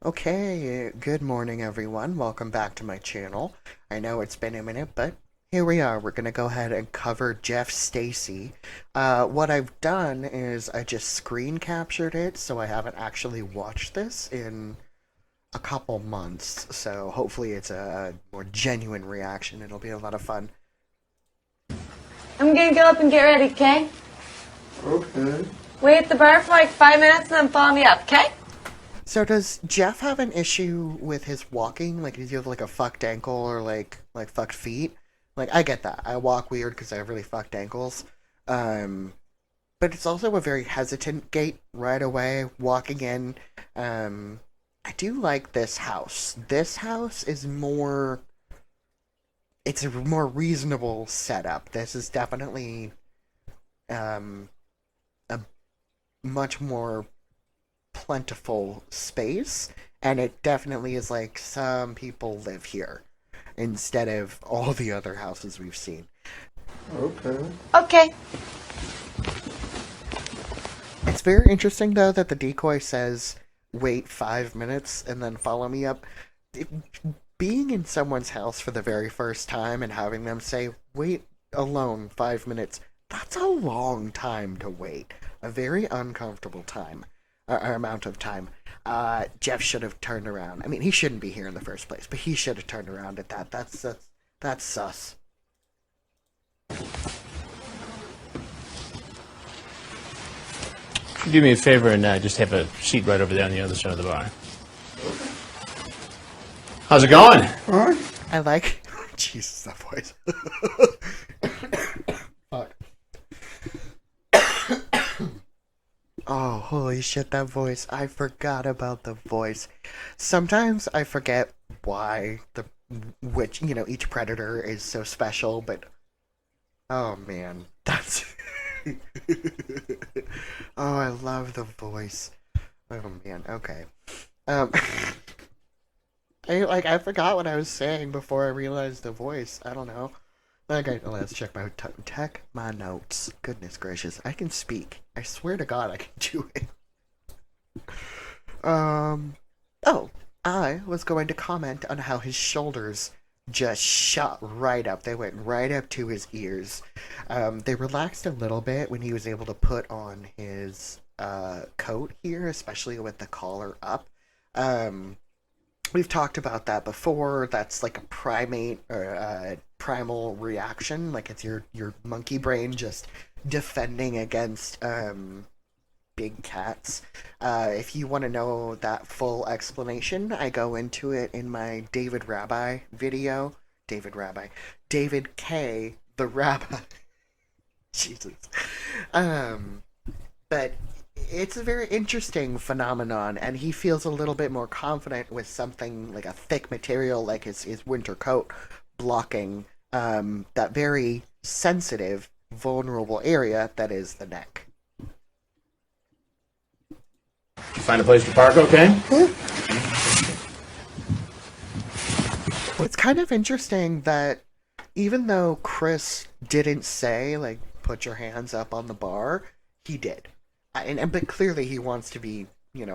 Okay, good morning everyone. Welcome back to my channel. I know it's been a minute, but here we are. We're gonna go ahead and cover Jeff Stacey. What I've done is I just screen captured it, so I haven't actually watched this in a couple months. So hopefully it's a more genuine reaction. It'll be a lot of fun. I'm gonna go up and get ready, okay? Okay. Wait at the bar for like 5 minutes and then follow me up, okay? So does Jeff have an issue with his walking? Like, does he have like a fucked ankle or like fucked feet? Like, I get that. I walk weird because I have really fucked ankles. Um, but it's also a very hesitant gait right away walking in. I do like this house. This house is more. It's a more reasonable setup. This is definitely um a much more plentiful space, and it definitely is like some people live here instead of all the other houses we've seen. Okay. Okay. It's very interesting though that the decoy says wait 5 minutes and then follow me up. It, being in someone's house for the very first time and having them say wait alone 5 minutes, that's a long time to wait. A very uncomfortable time. Amount of time. Jeff should have turned around. I mean, he shouldn't be here in the first place, but he should have turned around at that. That's sus. Do me a favor and just have a seat right over there on the other side of the bar. How's it going? All right. I like. Jesus, that voice. Fuck. Oh, holy shit, that voice. I forgot about the voice. Sometimes I forget why each predator is so special, but oh man, that's. Oh, I love the voice. Oh man, okay. Um, I forgot what I was saying before I realized the voice. I don't know. Okay, let's check my notes. Goodness gracious, I can speak. I swear to God, I can do it. Um. Oh, I was going to comment on how his shoulders just shot right up. They went right up to his ears. They relaxed a little bit when he was able to put on his coat here, especially with the collar up. Um, we've talked about that before. That's like a primate or primal reaction. Like it's your monkey brain just defending against big cats. If you want to know that full explanation, I go into it in my David Rabbi video. David Rabbi. David K. the Rabbi. Jesus. Um, but it's a very interesting phenomenon, and he feels a little bit more confident with something like a thick material like his winter coat blocking that very sensitive, vulnerable area that is the neck. Did you find a place to park okay? It's kind of interesting that even though Chris didn't say, like, put your hands up on the bar, he did. But clearly he wants to be,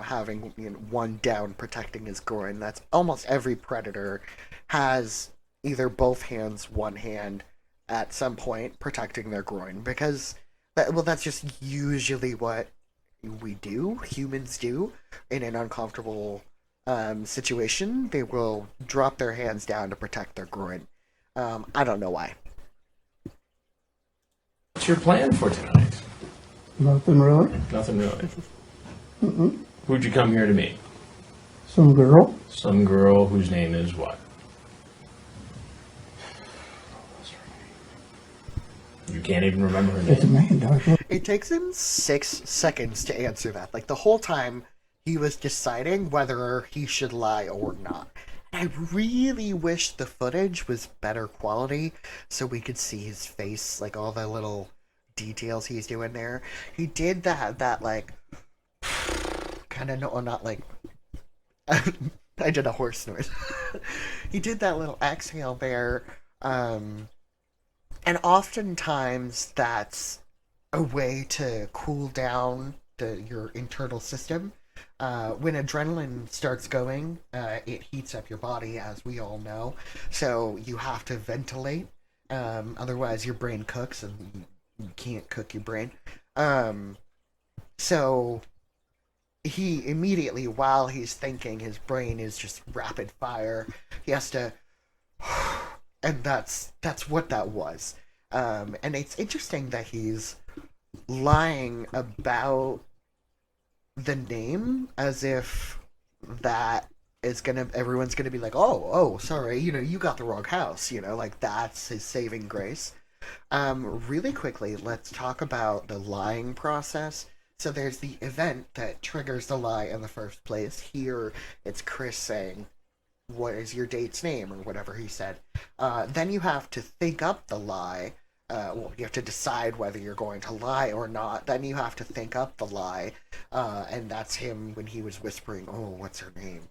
having one down protecting his groin. That's almost every predator has either both hands, one hand at some point protecting their groin because that's just usually what we do, humans do, in an uncomfortable situation. They will drop their hands down to protect their groin. I don't know why. What's your plan for tonight? Nothing really. Nothing really. Who'd you come here to meet? Some girl. Some girl whose name is what? You can't even remember her It's a name. man, dog. It takes him 6 seconds to answer that. Like the whole time he was deciding whether he should lie or not. I really wish the footage was better quality so we could see his face, like all the little details he's doing there. He did that like kind of no, not like I did a horse noise. He did that little exhale there, and oftentimes that's a way to cool down your internal system. When adrenaline starts going, it heats up your body, as we all know. So you have to ventilate. Otherwise, your brain cooks, and you can't cook your brain. Um, so he immediately, while he's thinking, his brain is just rapid fire. He has to, and that's what that was. And it's interesting that he's lying about the name as if that is gonna everyone's gonna be like, oh, sorry, you got the wrong house, like that's his saving grace. Really quickly, let's talk about the lying process. So there's the event that triggers the lie in the first place. Here, it's Chris saying, "What is your date's name?" or whatever he said. Then you have to think up the lie. Well, you have to decide whether you're going to lie or not. Then you have to think up the lie, and that's him when he was whispering, "Oh, what's her name?"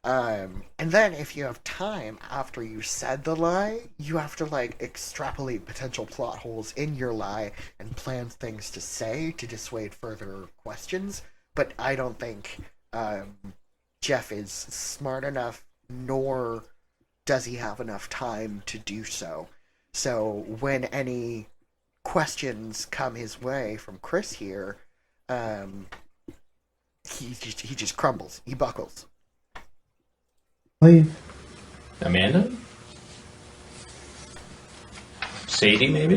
And then if you have time after you said the lie, you have to like extrapolate potential plot holes in your lie and plan things to say to dissuade further questions. But I don't think Jeff is smart enough, nor does he have enough time to do so. So when any questions come his way from Chris here, um, he just crumbles. He buckles. Leave. Amanda? Sadie, maybe?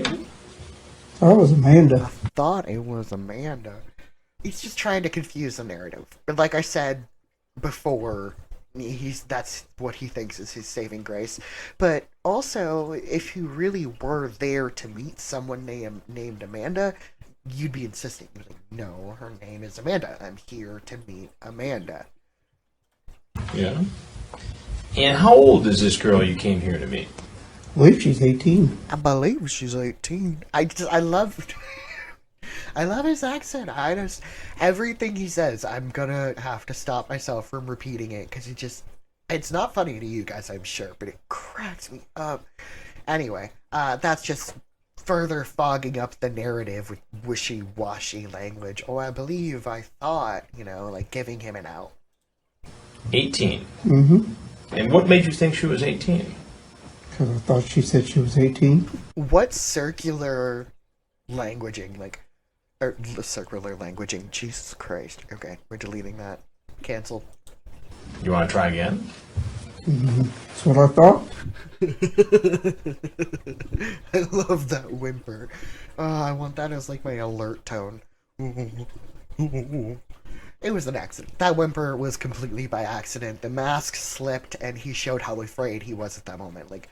That was Amanda. Thought it was Amanda. He's just trying to confuse the narrative. But like I said before, that's what he thinks is his saving grace. But also, if you really were there to meet someone named Amanda, you'd be insisting. You'd be like, no, her name is Amanda. I'm here to meet Amanda. Yeah. And how old is this girl you came here to meet? I believe she's 18. I believe she's 18. I love I love his accent. Everything he says, I'm gonna have to stop myself from repeating it because it's not funny to you guys, I'm sure, but it cracks me up. Anyway, that's just further fogging up the narrative with wishy-washy language. Oh, I believe, I thought, like giving him an out. 18. Mm-hmm. And what made you think she was 18? Because I thought she said she was 18. What circular languaging, circular languaging, Jesus Christ. Okay, we're deleting that. Cancelled. You want to try again? Mm-hmm. That's what I thought. I love that whimper. I want that as like my alert tone. It was an accident. That whimper was completely by accident. The mask slipped and he showed how afraid he was at that moment. Like,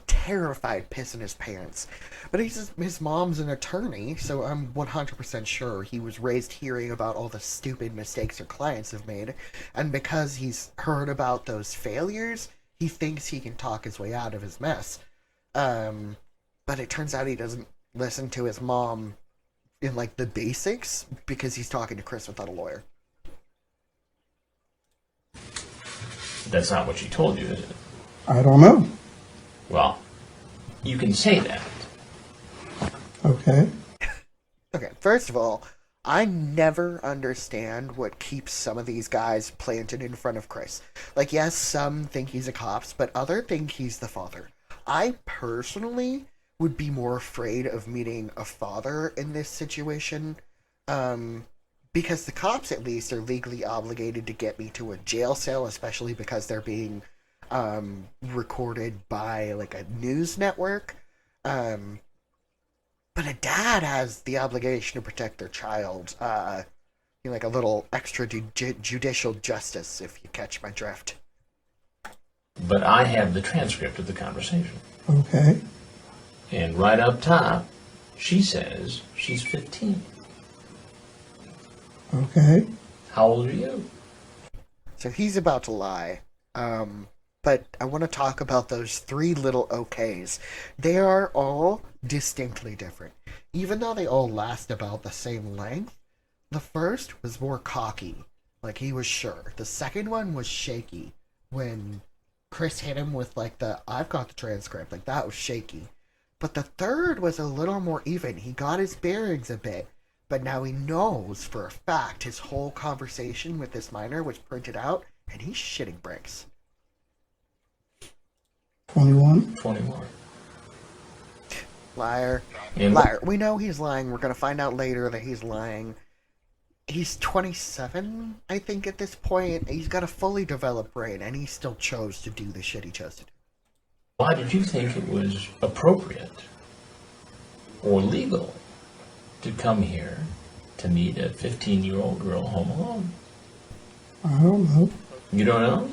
terrified, pissing his pants. But his mom's an attorney, so I'm 100% sure he was raised hearing about all the stupid mistakes her clients have made. And because he's heard about those failures, he thinks he can talk his way out of his mess. But it turns out he doesn't listen to his mom in like the basics because he's talking to Chris without a lawyer. That's not what she told you, is it? I don't know. Well, you can say that. Okay. Okay, first of all, I never understand what keeps some of these guys planted in front of Chris. Like, yes, some think he's a cops, but other think he's the father. I personally would be more afraid of meeting a father in this situation, because the cops at least are legally obligated to get me to a jail cell, especially because they're being recorded by like a news network. But a dad has the obligation to protect their child. Like a little extra judicial justice, if you catch my drift. But I have the transcript of the conversation. Okay. And right up top, she says she's 15. Okay. How old are you? So he's about to lie. But I want to talk about those three little okays. They are all distinctly different. Even though they all last about the same length, the first was more cocky. Like he was sure. The second one was shaky. When Chris hit him with like I've got the transcript, like that was shaky. But the third was a little more even. He got his bearings a bit. But now he knows for a fact his whole conversation with this minor was printed out, and he's shitting bricks. 21. 21. Liar. And Liar. We know he's lying. We're going to find out later that he's lying. He's 27, I think, at this point. He's got a fully developed brain, and he still chose to do the shit he chose to do. why did you think it was appropriate or legal to come here to meet a 15-year-old girl home alone? I don't know. You don't know?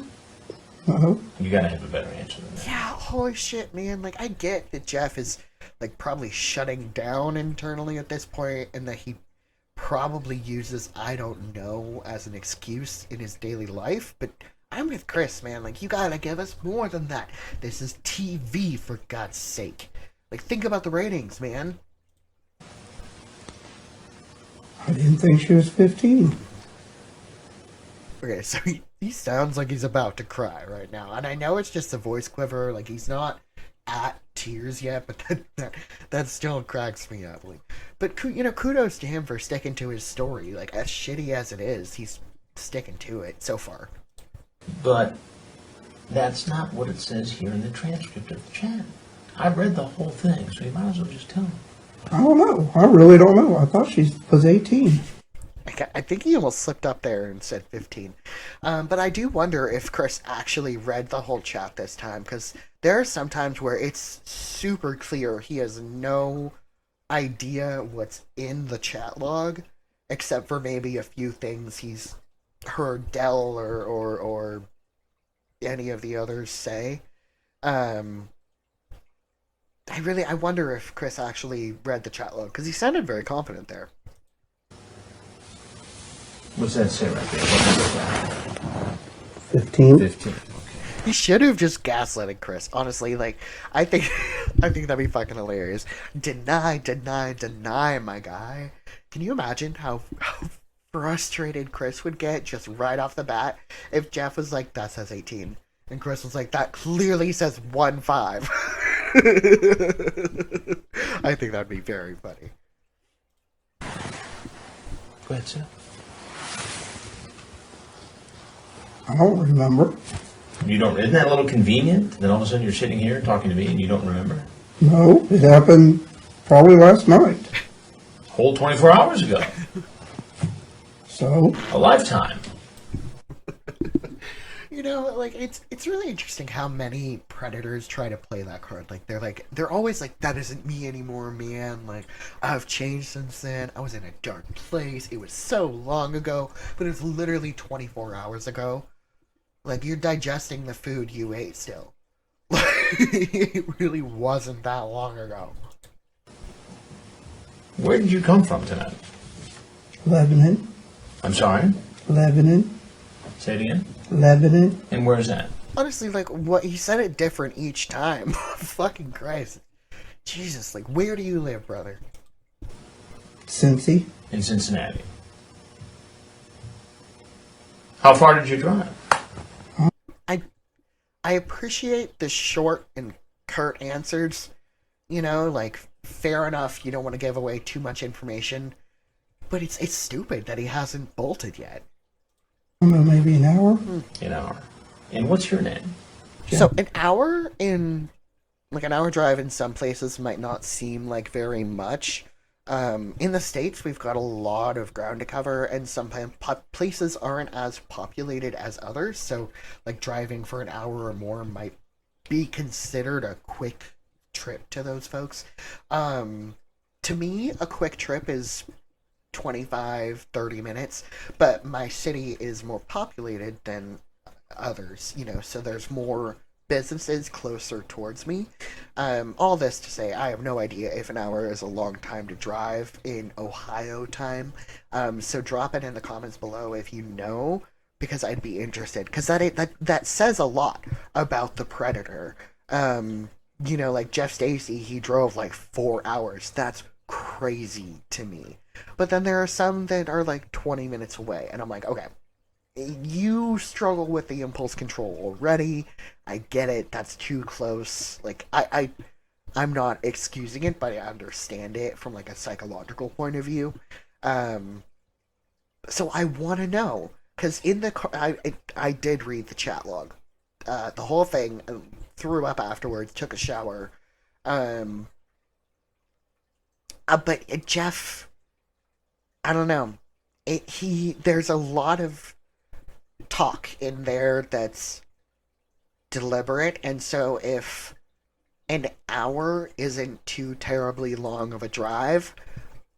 No. You gotta have a better answer than that. Yeah, holy shit, man. Like, I get that Jeff is, like, probably shutting down internally at this point, and that he probably uses I don't know as an excuse in his daily life, but I'm with Chris, man. Like, you gotta give us more than that. This is TV, for God's sake. Like, think about the ratings, man. I didn't think she was 15. Okay, so he sounds like he's about to cry right now. And I know it's just a voice quiver. Like, he's not at tears yet, but that still cracks me up. Like, but, you know, kudos to him for sticking to his story. Like, as shitty as it is, he's sticking to it so far. But that's not what it says here in the transcript of the chat. I read the whole thing, so you might as well just tell me. I don't know. I really don't know. I thought she was 18. I think he almost slipped up there and said 15. But I do wonder if Chris actually read the whole chat this time, because there are some times where it's super clear he has no idea what's in the chat log, except for maybe a few things he's heard Dell or any of the others say. I wonder if Chris actually read the chat log, because he sounded very confident there. What's that say right there? What number is 15. that? 15. He should have just gaslighted Chris. Honestly, like, I think that'd be fucking hilarious. Deny, my guy. Can you imagine how frustrated Chris would get just right off the bat if Jeff was like, that says 18, and Chris was like, that clearly says 15. I think that'd be very funny. Go ahead, sir. I don't remember. You don't? Isn't that a little convenient? Then all of a sudden you're sitting here talking to me and you don't remember? No, it happened probably last night. Whole 24 hours ago. So, A lifetime. You know, like, it's really interesting how many predators try to play that card. Like, they're always like, that isn't me anymore, man. Like, I've changed since then. I was in a dark place. It was so long ago, but it's literally 24 hours ago. Like, you're digesting the food you ate still. Like, it really wasn't that long ago. Where did you come from tonight? Lebanon. I'm sorry? Lebanon. Say it again. Lebanon. And where's that? Honestly, like, what, he said it different each time. Fucking Christ. Jesus, like, where do you live, brother? Cincy. In Cincinnati. How far did you drive? I appreciate the short and curt answers. You know, like, fair enough, you don't want to give away too much information. But it's stupid that he hasn't bolted yet. I don't know, maybe an hour. An hour. And what's your name? So an hour drive in some places might not seem like very much. In the States, we've got a lot of ground to cover, and some places aren't as populated as others, so, like, driving for an hour or more might be considered a quick trip to those folks. To me, a quick trip is 25, 30 minutes, but my city is more populated than others, you know, so there's more businesses closer towards me. All this to say, I have no idea if an hour is a long time to drive in Ohio time. So drop it in the comments below if you know, because I'd be interested. Because that says a lot about the Predator. You know, like Jeff Stacey, he drove like 4 hours. That's crazy to me. But then there are some that are like 20 minutes away, and I'm like, okay, you struggle with the impulse control already. I get it. That's too close. Like, I'm not excusing it, but I understand it from, like, a psychological point of view. So I want to know because in the car, I did read the chat log, the whole thing. Threw up afterwards, took a shower. Um, but Jeff, I don't know. There's a lot of talk in there that's deliberate, and so if an hour isn't too terribly long of a drive,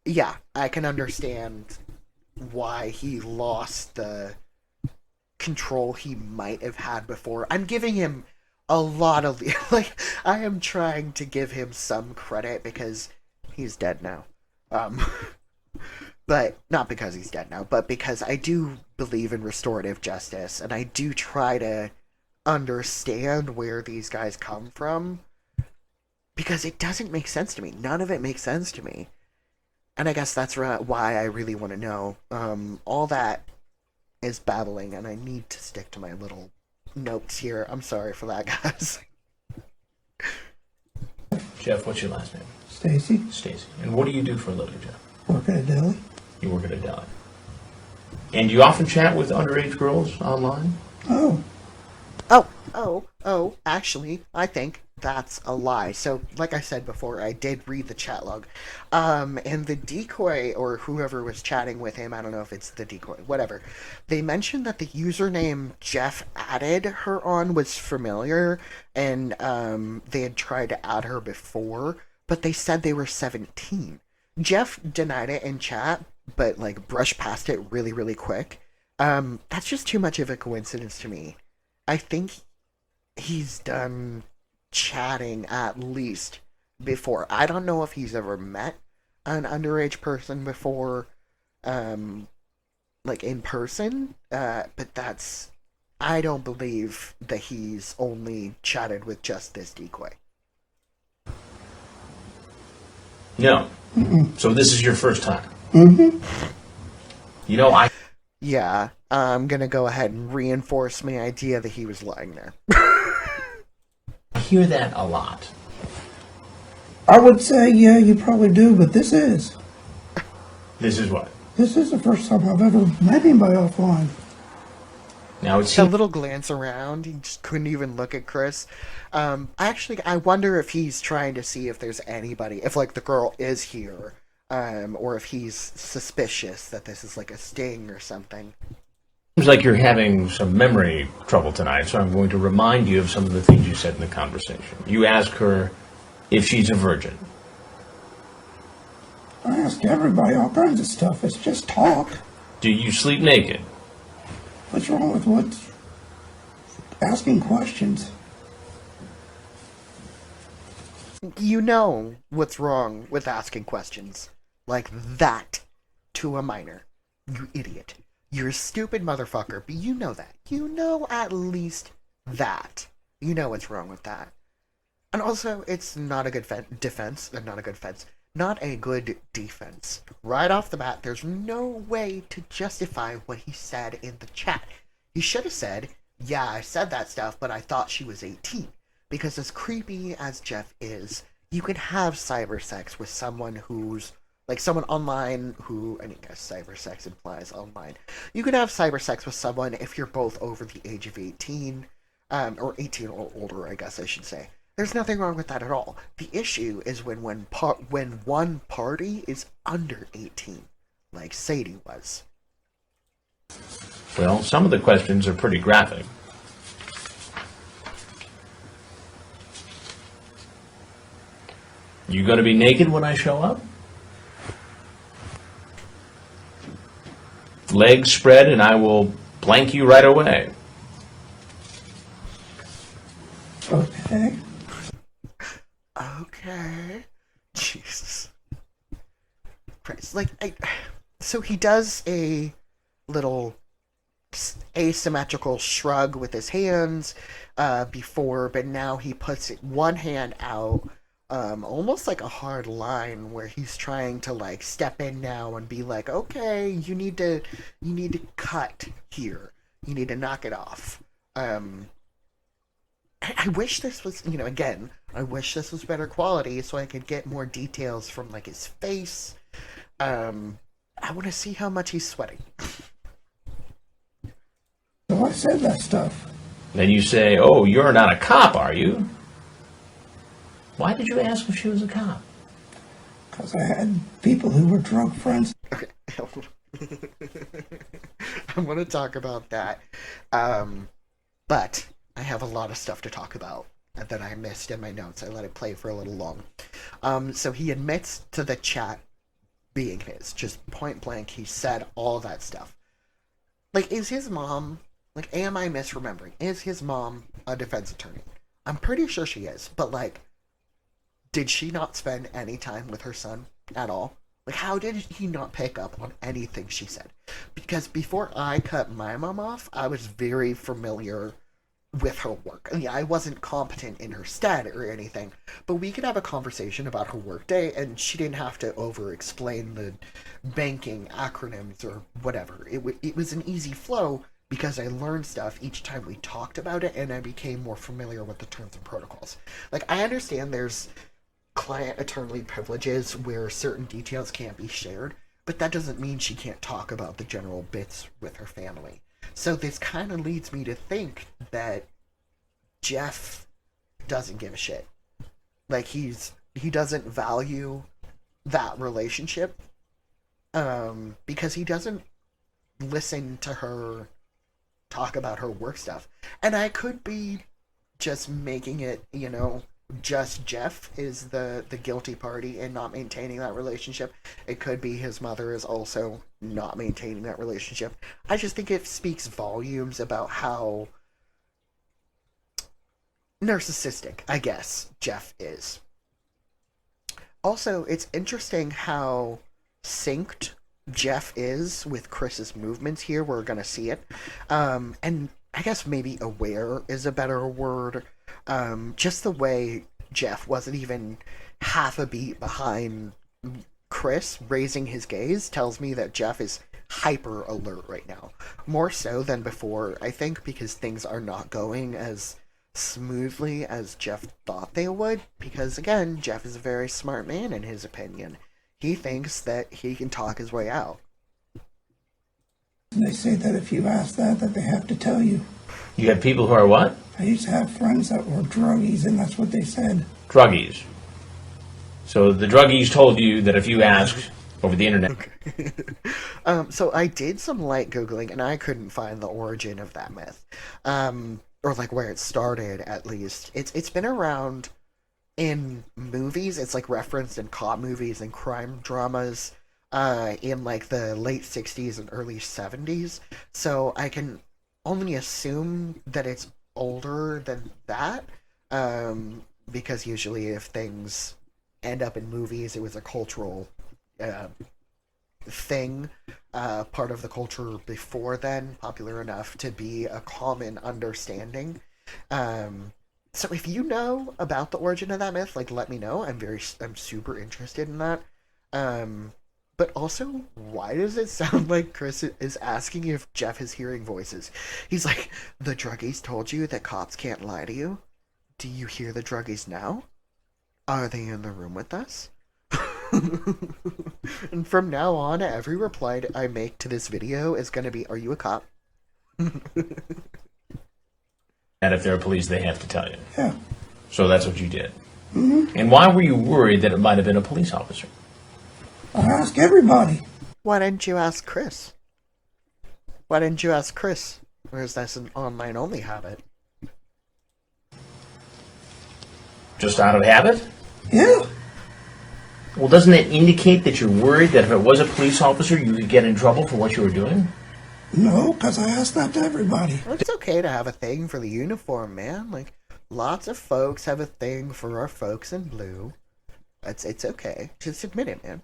yeah, I can understand why he lost the control he might have had before. I'm giving him a lot of like I am trying to give him some credit because he's dead now. Um but not because he's dead now, but because I do believe in restorative justice and I do try to understand where these guys come from because it doesn't make sense to me. None of it makes sense to me. And I guess that's why I really want to know. All that is babbling, and I need to stick to my little notes here. I'm sorry for that, guys. Jeff, what's your last name? Stacey, Stacey. And what do you do for a living, Jeff? work at a deli. You work at a deli. And do you often chat with underage girls online? Oh, Actually, I think that's a lie. So, like I said before, I did read the chat log. And the decoy, or whoever was chatting with him, I don't know if it's the decoy, whatever, they mentioned that the username Jeff added her on was familiar, and they had tried to add her before, but they said they were 17. Jeff denied it in chat, but, like, brushed past it really, really quick. That's just too much of a coincidence to me. I think he's done chatting at least before. I don't know if he's ever met an underage person before, like in person, but that's. I don't believe that he's only chatted with just this decoy. No. So this is your first time. mm-hmm. You know, I Yeah, I'm gonna go ahead and reinforce my idea that he was lying there. hear that a lot. I would say, yeah, you probably do, but this is What? this is the first time I've ever met anybody offline. Now it's A little glance around, he just couldn't even look at Chris. I wonder if he's trying to see if there's anybody, if like the girl is here, or if he's suspicious that this is like a sting or something. seems like you're having some memory trouble tonight, so I'm going to remind you of some of the things you said in the conversation. You ask her if she's a virgin. I ask everybody all kinds of stuff. It's just talk. Do you sleep naked? What's wrong with asking questions? You know what's wrong with asking questions like that to a minor. You idiot. You're a stupid motherfucker, but you know that. You know at least that. You know what's wrong with that. And also, it's not a good defense, not a good fence. Not a good defense. Right off the bat, there's no way to justify what he said in the chat. He should have said, yeah, I said that stuff, but I thought she was 18. Because as creepy as Jeff is, you can have cyber sex with someone who's, like someone online who, I mean, guess cyber sex implies online. You can have cyber sex with someone if you're both over the age of 18, or 18 or older, I guess I should say. There's nothing wrong with that at all. The issue is when one party is under 18, like Sadie was. Well, some of the questions are pretty graphic. You going to be naked when I show up? Legs spread and I will blank you right away. Okay. Okay. Jesus Christ. Like, so he does a little asymmetrical shrug with his hands before, but now he puts one hand out, almost like a hard line where he's trying to like step in now and be like, okay, you need to cut here. You need to knock it off. I wish this was, again, I wish this was better quality so I could get more details from, like, his face. I want to see how much he's sweating. So I said that stuff. Then you say, oh, you're not a cop, are you? Why did you ask if she was a cop? Because I had people who were drunk friends. Okay. I want to talk about that. But I have a lot of stuff to talk about that I missed in my notes. I let it play for a little long. So he admits to the chat being his. Just point blank, he said all that stuff. Like, is his mom... Like, am I misremembering? Is his mom a defense attorney? I'm pretty sure she is. But, like, did she not spend any time with her son at all? Like, how did he not pick up on anything she said? Because before I cut my mom off, I was very familiar with her work. I mean, I wasn't competent in her stat or anything, but we could have a conversation about her workday, and she didn't have to over-explain the banking acronyms or whatever. It was an easy flow because I learned stuff each time we talked about it, and I became more familiar with the terms and protocols. Like, I understand there's client attorney privileges where certain details can't be shared, but that doesn't mean she can't talk about the general bits with her family. So this kind of leads me to think that Jeff doesn't give a shit. Like, he doesn't value that relationship, because he doesn't listen to her talk about her work stuff. And I could be just making it, just Jeff is the guilty party in not maintaining that relationship. It could be his mother is also not maintaining that relationship. I just think it speaks volumes about how narcissistic, I guess, Jeff is. Also, it's interesting how synced Jeff is with Chris's movements here. We're going to see it. And I guess maybe aware is a better word. Just the way Jeff wasn't even half a beat behind Chris raising his gaze tells me that Jeff is hyper alert right now. More so than before, I think, because things are not going as smoothly as Jeff thought they would. Because, again, Jeff is a very smart man in his opinion. He thinks that he can talk his way out. And they say that if you ask that they have to tell you. You have people who are what? I used to have friends that were druggies, and that's what they said. Druggies. So the druggies told you that if you asked over the internet... Okay. So I did some light Googling, and I couldn't find the origin of that myth. Or, like, where it started, at least. It's been around in movies. It's, like, referenced in cop movies and crime dramas in, like, the late 60s and early 70s. So I can only assume that it's older than that, because usually if things end up in movies, it was a cultural thing, part of the culture before then, popular enough to be a common understanding. So if you know about the origin of that myth, like, let me know. I'm super interested in that. But also, why does it sound like Chris is asking if Jeff is hearing voices? He's like, the druggies told you that cops can't lie to you? Do you hear the druggies now? Are they in the room with us? And from now on, every reply I make to this video is going to be, are you a cop? And if they're police, they have to tell you. Yeah. So that's what you did. Mm-hmm. And why were you worried that it might have been a police officer? I ask everybody. Why didn't you ask Chris? Why didn't you ask Chris? Or is this an online-only habit? Just out of habit? Yeah. Well, doesn't that indicate that you're worried that if it was a police officer, you could get in trouble for what you were doing? No, because I ask that to everybody. Well, it's okay to have a thing for the uniform, man. Like, lots of folks have a thing for our folks in blue. It's okay. Just admit it, man.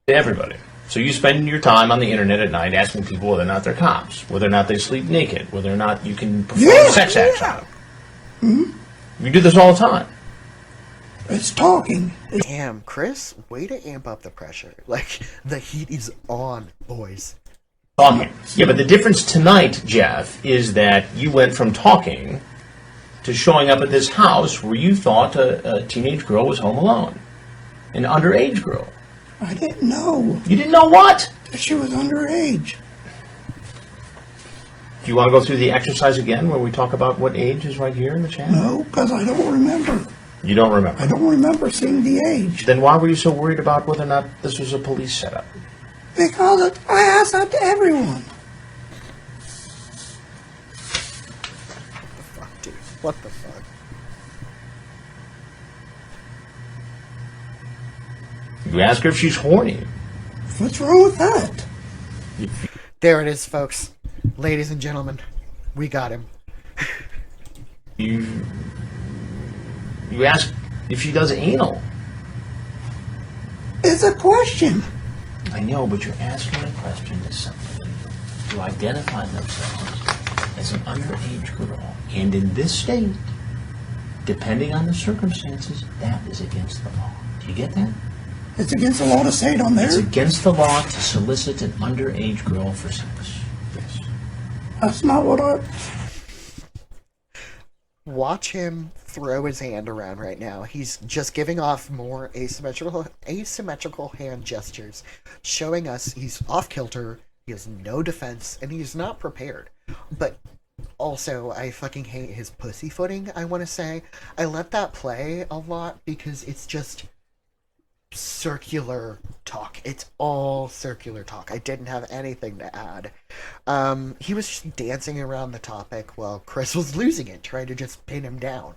To everybody. So you spend your time on the internet at night asking people whether or not they're cops, whether or not they sleep naked, whether or not you can perform sex acts on them. Mm-hmm. You do this all the time. It's talking. Damn, Chris, way to amp up the pressure. Like, the heat is on, boys. Talking. Yeah, but the difference tonight, Jeff, is that you went from talking to showing up at this house where you thought a teenage girl was home alone. An underage girl. I didn't know. You didn't know what? She was underage. Do you want to go through the exercise again where we talk about what age is right here in the chat? No, because I don't remember. You don't remember? I don't remember seeing the age. Then why were you so worried about whether or not this was a police setup? Because I asked that to everyone. Fuck, dude. What the fuck? You ask her if she's horny. What's wrong with that? There it is, folks. Ladies and gentlemen, we got him. You ask if she does anal. It's a question. I know, but you're asking a question to somebody who identified themselves as an underage girl. And in this state, depending on the circumstances, that is against the law. Do you get that? It's against the law to say it on there. It's against the law to solicit an underage girl for sex. Yes. That's not what I... Watch him throw his hand around right now. He's just giving off more asymmetrical hand gestures, showing us he's off kilter, he has no defense, and he's not prepared. But also, I fucking hate his pussyfooting, I want to say. I let that play a lot because it's just circular talk. It's all circular talk. I didn't have anything to add. He was just dancing around the topic while Chris was losing it, trying to just pin him down.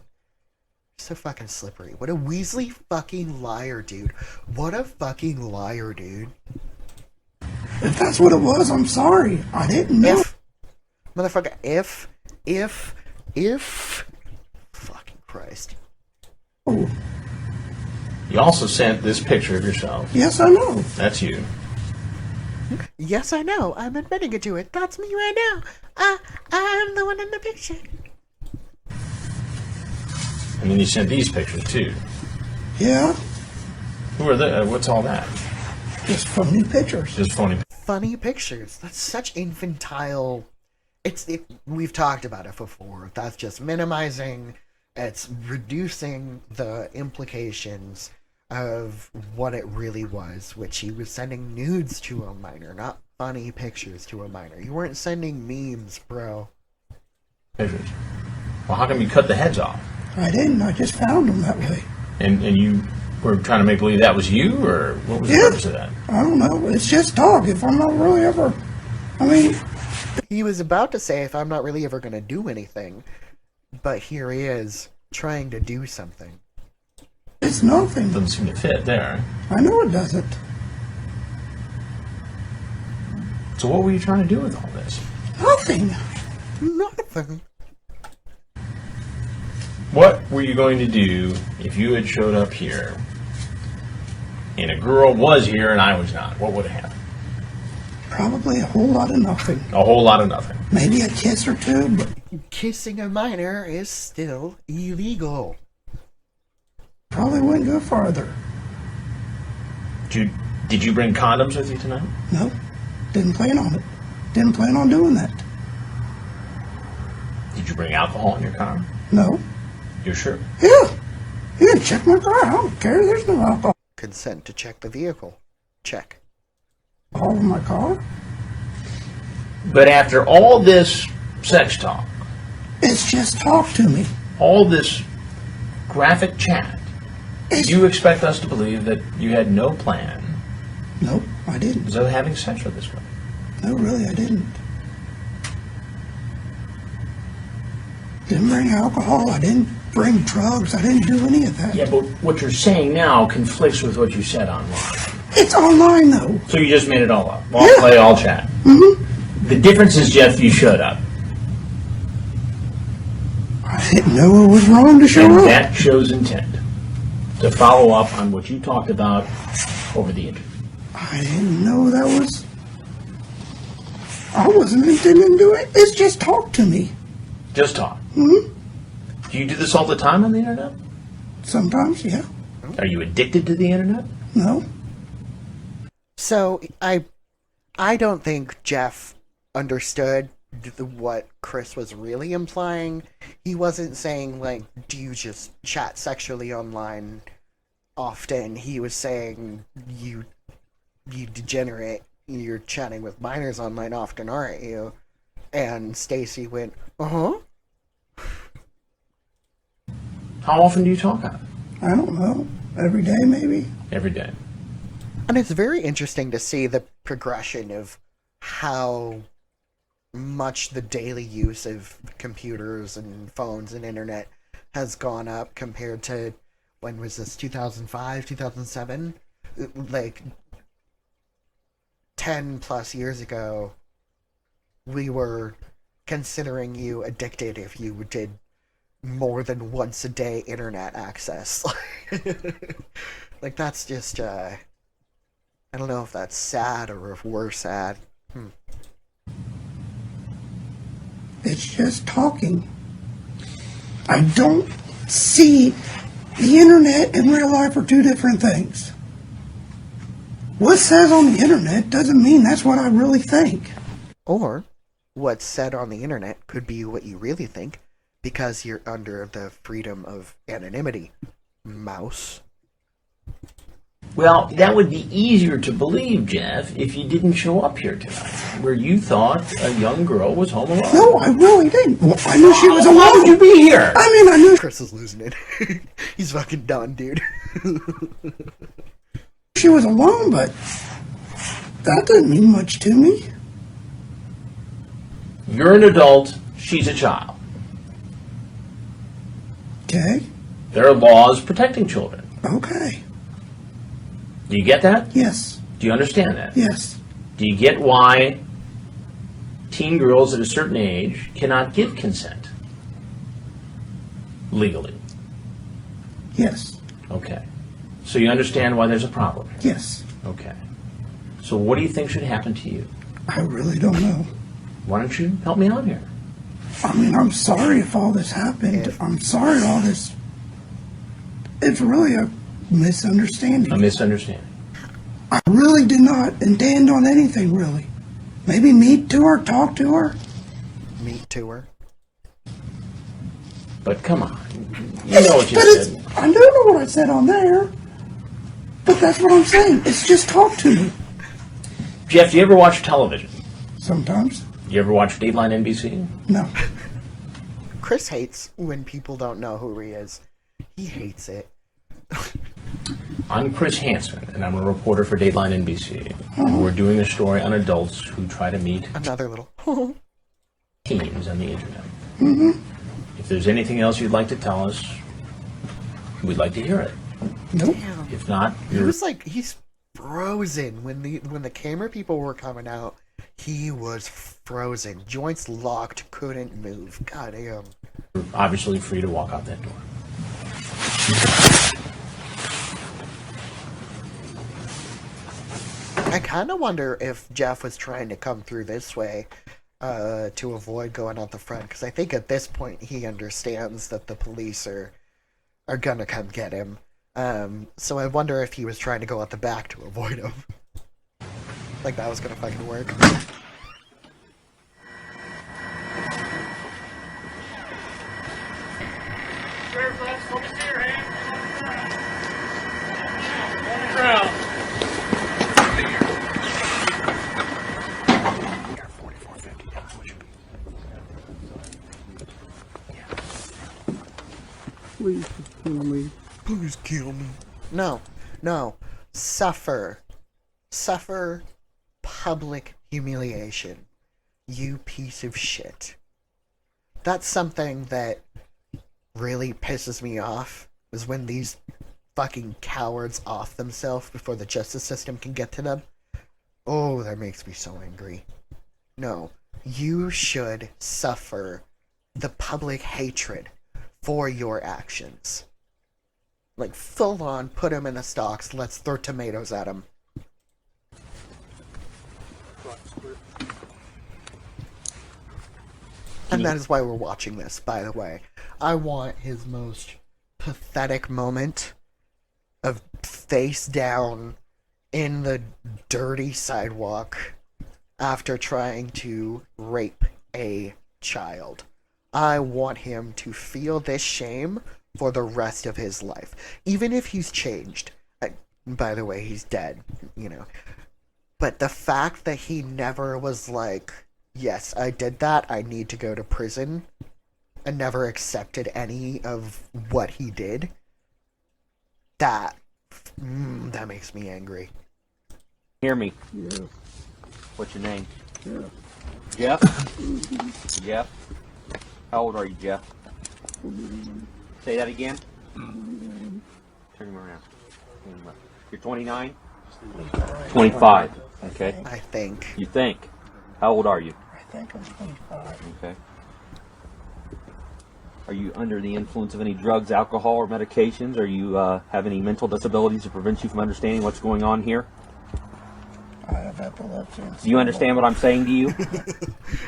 So fucking slippery. What a Weasley fucking liar, dude. What a fucking liar, dude. If that's what it was, I'm sorry. I didn't know. Motherfucker, if... Fucking Christ. Oh, You also sent this picture of yourself. yes, I know. That's you. Yes, I know. I'm admitting it to it. That's me right now. I'm the one in the picture. And then you sent these pictures too. Yeah, Who are they? What's all that? just funny pictures. Just phony. Funny pictures. That's such infantile... We've talked about it before. That's just minimizing. It's reducing the implications of what it really was, which he was sending nudes to a minor, not funny pictures to a minor. You weren't sending memes, bro. Pictures. Well, how come you cut the heads off? I didn't. I just found them that way. And you were trying to make believe that was you, or what was the Yeah. purpose of that? I don't know. It's just talk. If I'm not really ever... I mean, He was about to say, if I'm not really ever going to do anything, but here he is, trying to do something. it's nothing. Doesn't seem to fit there. I know it doesn't. So what were you trying to do with all this? Nothing. Nothing. What were you going to do if you had showed up here and a girl was here and I was not? What would have happened? Probably a whole lot of nothing. A whole lot of nothing. Maybe a kiss or two, but Kissing a minor is still illegal. probably wouldn't go farther. Did you bring condoms with you tonight? No, didn't plan on it. Didn't plan on doing that. Did you bring alcohol in your car? No. You're sure? Yeah. Yeah, check my car. I don't care. There's no alcohol Consent to check the vehicle. Check. in my car. But after all this sex talk, It's just talk to me. all this graphic chat, It's... you expect us to believe that you had no plan Nope, I didn't. of having sex with this girl? No, really, I didn't. Didn't bring alcohol. I didn't bring drugs. I didn't do any of that. Yeah, but what you're saying now conflicts with what you said online. It's online, though. So you just made it all up. All Yeah. play, all chat. Mm-hmm. The difference is, Jeff, you showed up. I didn't know it was wrong to show And up. that shows intent to follow up on what you talked about over the interview. I didn't know that was... I wasn't intending to do it. It's just talk to me. Just talk. Mm-hmm. Do you do this all the time on the internet? Sometimes, yeah. Are you addicted to the internet? No. So, I don't think Jeff understood what Chris was really implying. He wasn't saying, like, do you just chat sexually online often? He was saying, you degenerate, you're chatting with minors online often, aren't you? And Stacey went, uh-huh. How often do you talk on it? I don't know. Every day, maybe? Every day. And it's very interesting to see the progression of how much the daily use of computers and phones and internet has gone up compared to, when was this, 2005, 2007? Like, 10 plus years ago, we were considering you addicted if you did more than once a day internet access. Like, that's just, I don't know if that's sad or if we're sad. It's just talking. I don't see the internet and real life are two different things. What says on the internet doesn't mean that's what I really think. Or, what's said on the internet could be what you really think, because you're under the freedom of anonymity, mouse. Well, that would be easier to believe, Jeff, if you didn't show up here tonight, where you thought a young girl was home alone. No, I really didn't. Well, I knew she was Why alone. would you be here? I mean, I knew Chris is losing it. He's fucking done, dude. she was alone, but that doesn't mean much to me. You're an adult, she's a child. Okay, There are laws protecting children. okay. Do you get that? Yes, Do you understand that? yes, Do you get why teen girls at a certain age cannot give consent legally? yes, Okay. So you understand why there's a problem? yes. Okay. So what do you think should happen to you? I really don't know. Why don't you help me out here? I mean, I'm sorry if all this happened. If- I'm sorry all this. It's really a misunderstanding. A misunderstanding. I really did not intend on anything, really. Maybe meet to her, talk to her. Meet to her. But come on. You know what you But it's, said. I do know what I said on there. But that's what I'm saying. It's just talk to me. Jeff, do you ever watch television? Sometimes. You ever watch Dateline NBC? No. Chris hates when people don't know who he is. He hates it. I'm Chris Hansen, and I'm a reporter for Dateline NBC. And we're doing a story on adults who try to meet Another little. teens on the internet. If there's anything else you'd like to tell us, we'd like to hear it. Nope. Damn. If not, He you're was like, he's frozen when the camera people were coming out. He was frozen, joints locked, couldn't move. God damn. obviously free to walk out that door. I kind of wonder if Jeff was trying to come through this way to avoid going out the front, because I think at this point he understands that the police are gonna come get him. So I wonder if he was trying to go out the back to avoid him. Like that was gonna fucking work. Please kill me. Please kill me. No, no. Suffer. Suffer public humiliation. You piece of shit. That's something that really pisses me off, is when these fucking cowards off themselves before the justice system can get to them. Oh, that makes me so angry. No, you should suffer the public hatred for your actions. Like, full on, put them in the stocks, let's throw tomatoes at them. And that is why we're watching this, by the way. I want his most pathetic moment of face down in the dirty sidewalk after trying to rape a child. I want him to feel this shame for the rest of his life. Even if he's changed. By the way, he's dead, you know. But the fact that he never was like, yes, I did that, I need to go to prison, and never accepted any of what he did, that makes me angry. Hear me? Yeah. What's your name? Yeah. Jeff? Jeff? How old are you, Jeff? Say that again? Turn him around. You're 29? 25. Okay. I think. You think? How old are you? I think I'm 25. Okay. Are you under the influence of any drugs, alcohol, or medications? Or you have any mental disabilities that prevent you from understanding what's going on here? I have epilepsy. Do you understand what I'm saying to you?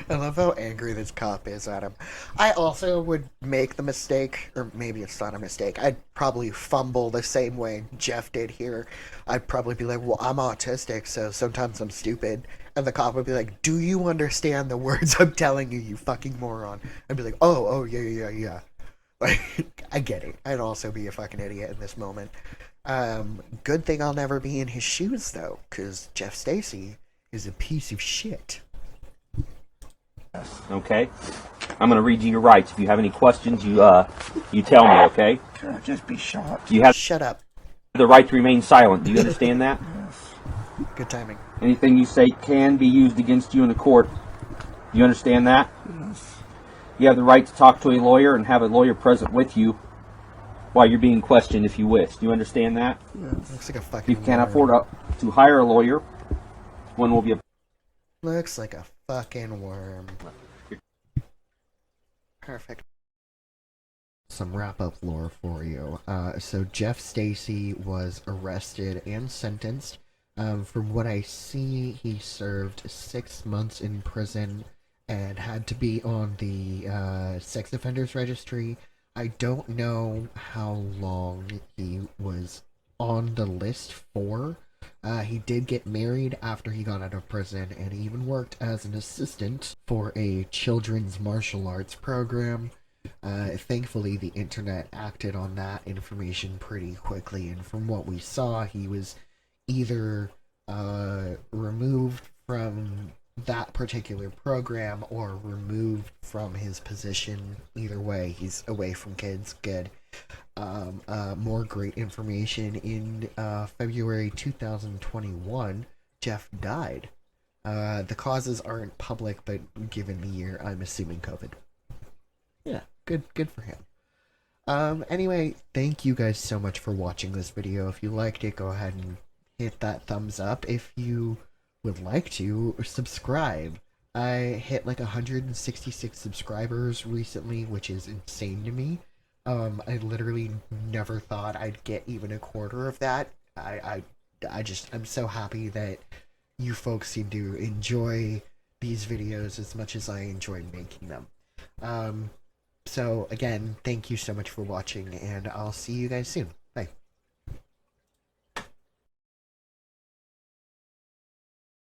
I love how angry this cop is at him. I also would make the mistake, or maybe it's not a mistake, I'd probably fumble the same way Jeff did here. I'd probably be like, well, I'm autistic, so sometimes I'm stupid. And the cop would be like, do you understand the words I'm telling you, you fucking moron? I'd be like, oh, yeah. Like, I get it. I'd also be a fucking idiot in this moment. Good thing I'll never be in his shoes, though, because Jeff Stacey is a piece of shit. Okay. I'm going to read you your rights. If you have any questions, you tell me, okay? Can I just be shot? You have Shut up. the right to remain silent. Do you understand that? Yes. Good timing. Anything you say can be used against you in the court. Do you understand that? Yes. You have the right to talk to a lawyer and have a lawyer present with you while you're being questioned if you wish. Do you understand that? Yes. Looks like a fucking If you can't worm. afford to hire a lawyer, one will be a... Looks like a fucking worm. Perfect. Some wrap-up lore for you. So Jeff Stacey was arrested and sentenced. From what I see, he served 6 months in prison and had to be on the sex offenders registry. I don't know how long he was on the list for. He did get married after he got out of prison, and he even worked as an assistant for a children's martial arts program. Thankfully, the internet acted on that information pretty quickly, and from what we saw, he was either removed from that particular program or removed from his position. Either way, he's away from kids. Good. More great information. In February 2021, Jeff died. The causes aren't public, but given the year, I'm assuming COVID. Yeah, good for him. Anyway, thank you guys so much for watching this video. If you liked it, go ahead and hit that thumbs up. If you would like to, subscribe. I hit like 166 subscribers recently, which is insane to me. I literally never thought I'd get even a quarter of that. I'm so happy that you folks seem to enjoy these videos as much as I enjoy making them. So again, thank you so much for watching, and I'll see you guys soon.